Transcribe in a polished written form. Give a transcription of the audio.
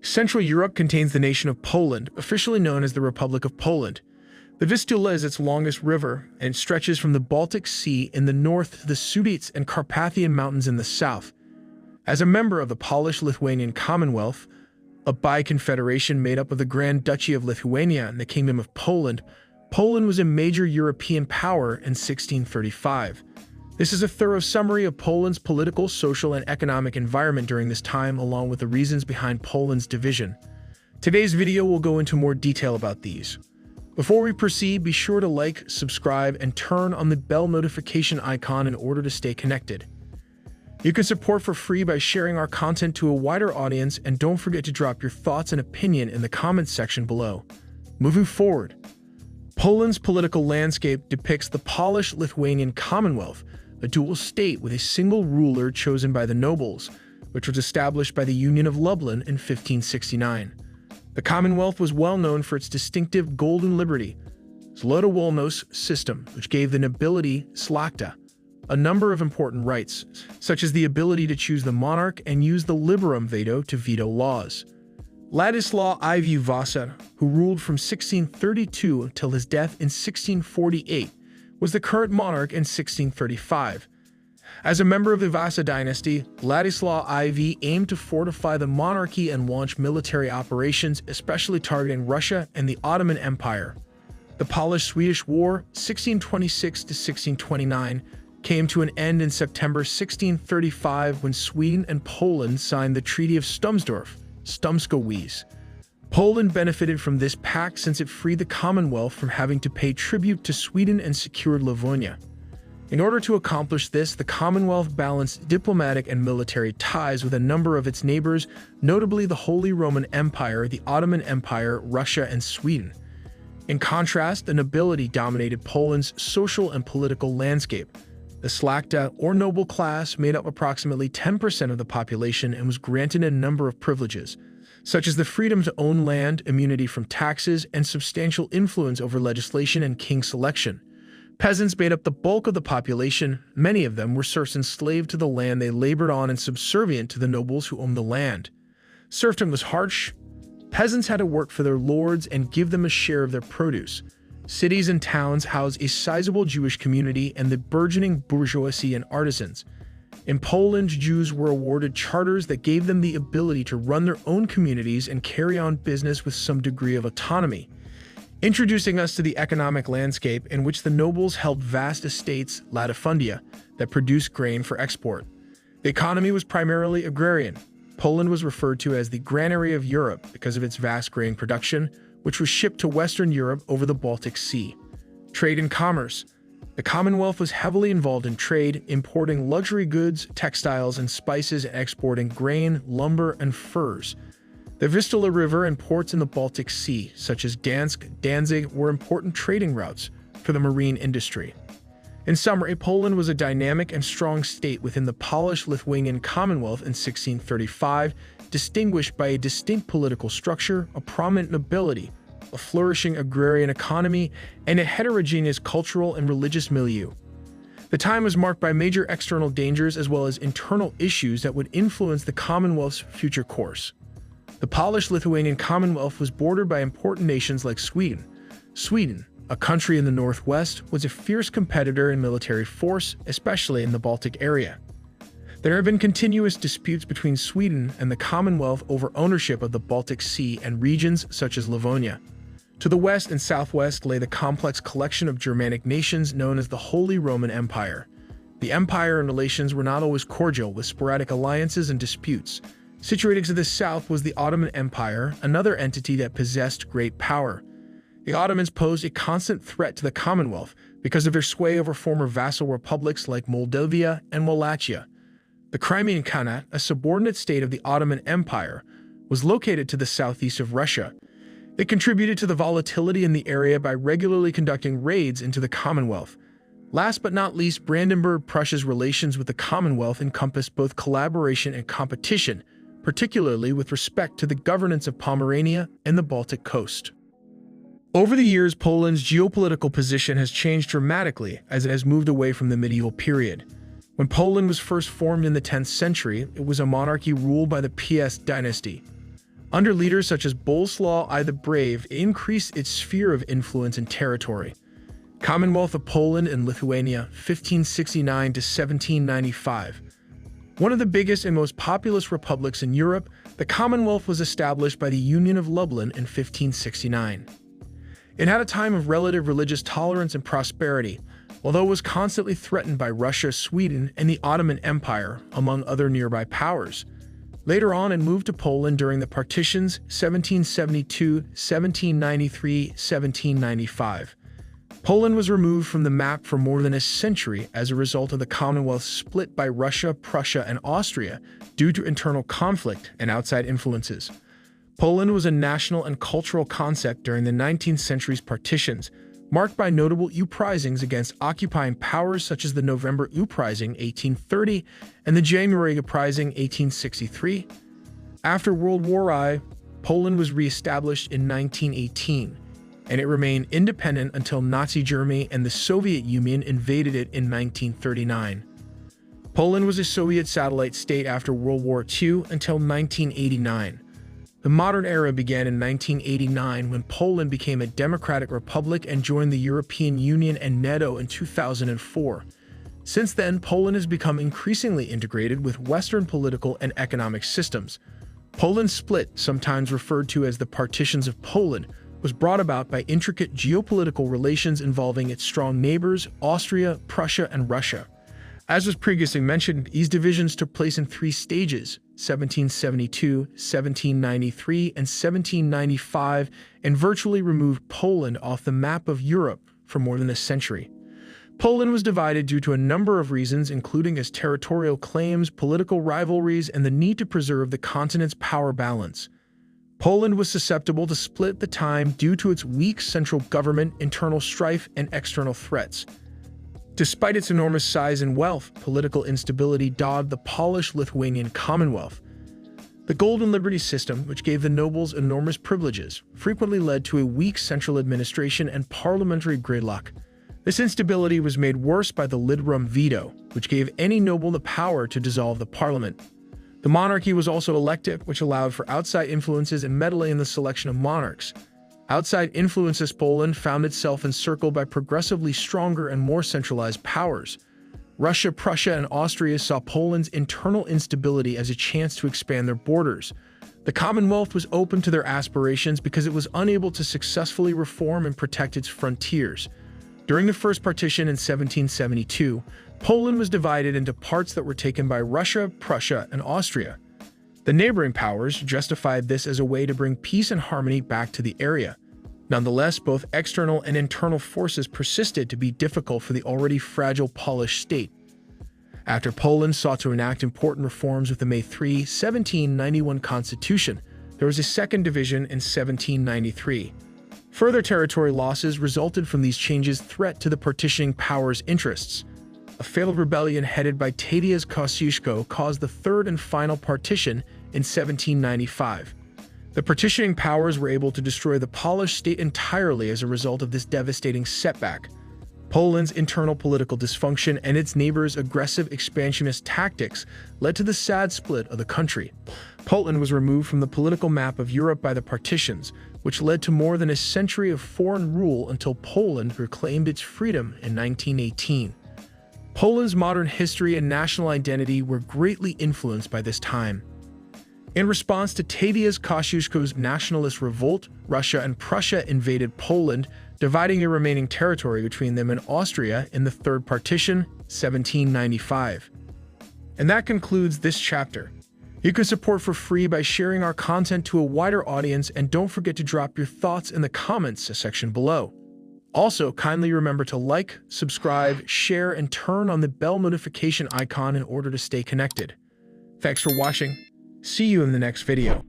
Central Europe contains the nation of Poland, officially known as the Republic of Poland. The Vistula is its longest river, and it stretches from the Baltic Sea in the north to the Sudetes and Carpathian Mountains in the south. As a member of the Polish-Lithuanian Commonwealth, a bi-confederation made up of the Grand Duchy of Lithuania and the Kingdom of Poland, Poland was a major European power in 1635. This is a thorough summary of Poland's political, social, and economic environment during this time, along with the reasons behind Poland's division. Today's video will go into more detail about these. Before we proceed, be sure to like, subscribe, and turn on the bell notification icon in order to stay connected. You can support for free by sharing our content to a wider audience, and don't forget to drop your thoughts and opinion in the comments section below. Moving forward, Poland's political landscape depicts the Polish-Lithuanian Commonwealth, a dual state with a single ruler chosen by the nobles, which was established by the Union of Lublin in 1569. The Commonwealth was well known for its distinctive golden liberty, Złota Wolność system, which gave the nobility Szlachta a number of important rights, such as the ability to choose the monarch and use the liberum veto to veto laws. Ladislaw IV Vasa, who ruled from 1632 until his death in 1648, was the current monarch in 1635. As a member of the Vasa dynasty, Ladislaw IV aimed to fortify the monarchy and launch military operations, especially targeting Russia and the Ottoman Empire. The Polish-Swedish War, 1626–1629, came to an end in September 1635 when Sweden and Poland signed the Treaty of Stumsdorf, Stumskowice. Poland benefited from this pact since it freed the Commonwealth from having to pay tribute to Sweden and secured Livonia. In order to accomplish this, the Commonwealth balanced diplomatic and military ties with a number of its neighbors, notably the Holy Roman Empire, the Ottoman Empire, Russia, and Sweden. In contrast, the nobility dominated Poland's social and political landscape. The Szlachta, or noble class, made up approximately 10% of the population and was granted a number of privileges, such as the freedom to own land, immunity from taxes, and substantial influence over legislation and king selection. Peasants made up the bulk of the population. Many of them were serfs enslaved to the land they labored on and subservient to the nobles who owned the land. Serfdom was harsh. Peasants had to work for their lords and give them a share of their produce. Cities and towns housed a sizable Jewish community and the burgeoning bourgeoisie and artisans. In Poland, Jews were awarded charters that gave them the ability to run their own communities and carry on business with some degree of autonomy. Introducing us to the economic landscape in which the nobles held vast estates, latifundia, that produced grain for export. The economy was primarily agrarian. Poland was referred to as the granary of Europe because of its vast grain production, which was shipped to Western Europe over the Baltic Sea. Trade and commerce. The Commonwealth was heavily involved in trade, importing luxury goods, textiles, and spices, and exporting grain, lumber, and furs. The Vistula River and ports in the Baltic Sea, such as Danzig, were important trading routes for the marine industry. In summary, Poland was a dynamic and strong state within the Polish-Lithuanian Commonwealth in 1635, distinguished by a distinct political structure, a prominent nobility, a flourishing agrarian economy, and a heterogeneous cultural and religious milieu. The time was marked by major external dangers as well as internal issues that would influence the Commonwealth's future course. The Polish-Lithuanian Commonwealth was bordered by important nations like Sweden. Sweden, a country in the northwest, was a fierce competitor in military force, especially in the Baltic area. There have been continuous disputes between Sweden and the Commonwealth over ownership of the Baltic Sea and regions such as Livonia. To the west and southwest lay the complex collection of Germanic nations known as the Holy Roman Empire. The empire and relations were not always cordial, with sporadic alliances and disputes. Situated to the south was the Ottoman Empire, another entity that possessed great power. The Ottomans posed a constant threat to the Commonwealth because of their sway over former vassal republics like Moldavia and Wallachia. The Crimean Khanate, a subordinate state of the Ottoman Empire, was located to the southeast of Russia. It contributed to the volatility in the area by regularly conducting raids into the Commonwealth. Last but not least, Brandenburg-Prussia's relations with the Commonwealth encompassed both collaboration and competition, particularly with respect to the governance of Pomerania and the Baltic coast. Over the years, Poland's geopolitical position has changed dramatically as it has moved away from the medieval period. When Poland was first formed in the 10th century, it was a monarchy ruled by the PS dynasty. Under leaders such as Bolesław I the Brave, it increased its sphere of influence and territory. Commonwealth of Poland and Lithuania, 1569 to 1795. One of the biggest and most populous republics in Europe, the Commonwealth was established by the Union of Lublin in 1569. It had a time of relative religious tolerance and prosperity, although it was constantly threatened by Russia, Sweden, and the Ottoman Empire, among other nearby powers. Later on, it moved to Poland during the partitions 1772, 1793, 1795. Poland was removed from the map for more than a century as a result of the Commonwealth split by Russia, Prussia, and Austria due to internal conflict and outside influences. Poland was a national and cultural concept during the 19th century's partitions, marked by notable uprisings against occupying powers such as the November Uprising 1830 and the January Uprising 1863. After World War I, Poland was re-established in 1918, and it remained independent until Nazi Germany and the Soviet Union invaded it in 1939. Poland was a Soviet satellite state after World War II until 1989. The modern era began in 1989 when Poland became a democratic republic and joined the European Union and NATO in 2004. Since then, Poland has become increasingly integrated with Western political and economic systems. Poland's split, sometimes referred to as the Partitions of Poland, was brought about by intricate geopolitical relations involving its strong neighbors, Austria, Prussia, and Russia. As was previously mentioned, these divisions took place in three stages, 1772, 1793, and 1795, and virtually removed Poland off the map of Europe for more than a century. Poland was divided due to a number of reasons, including its territorial claims, political rivalries, and the need to preserve the continent's power balance. Poland was susceptible to split at the time due to its weak central government, internal strife, and external threats. Despite its enormous size and wealth, political instability dogged the Polish-Lithuanian Commonwealth. The Golden Liberty system, which gave the nobles enormous privileges, frequently led to a weak central administration and parliamentary gridlock. This instability was made worse by the Lidrum veto, which gave any noble the power to dissolve the parliament. The monarchy was also elective, which allowed for outside influences and meddling in the selection of monarchs. Outside influences, Poland found itself encircled by progressively stronger and more centralized powers. Russia, Prussia, and Austria saw Poland's internal instability as a chance to expand their borders. The Commonwealth was open to their aspirations because it was unable to successfully reform and protect its frontiers. During the First Partition in 1772, Poland was divided into parts that were taken by Russia, Prussia, and Austria. The neighboring powers justified this as a way to bring peace and harmony back to the area. Nonetheless, both external and internal forces persisted to be difficult for the already fragile Polish state. After Poland sought to enact important reforms with the May 3, 1791 constitution, there was a second division in 1793. Further territory losses resulted from these changes' threat to the partitioning powers' interests. A failed rebellion headed by Tadeusz Kościuszko caused the third and final partition in 1795. The partitioning powers were able to destroy the Polish state entirely as a result of this devastating setback. Poland's internal political dysfunction and its neighbors' aggressive expansionist tactics led to the sad split of the country. Poland was removed from the political map of Europe by the partitions, which led to more than a century of foreign rule until Poland reclaimed its freedom in 1918. Poland's modern history and national identity were greatly influenced by this time. In response to Tadeusz Kościuszko's nationalist revolt, Russia and Prussia invaded Poland, dividing a remaining territory between them and Austria in the Third Partition, 1795. And that concludes this chapter. You can support for free by sharing our content to a wider audience, and don't forget to drop your thoughts in the comments section below. Also, kindly remember to like, subscribe, share, and turn on the bell notification icon in order to stay connected. Thanks for watching. See you in the next video.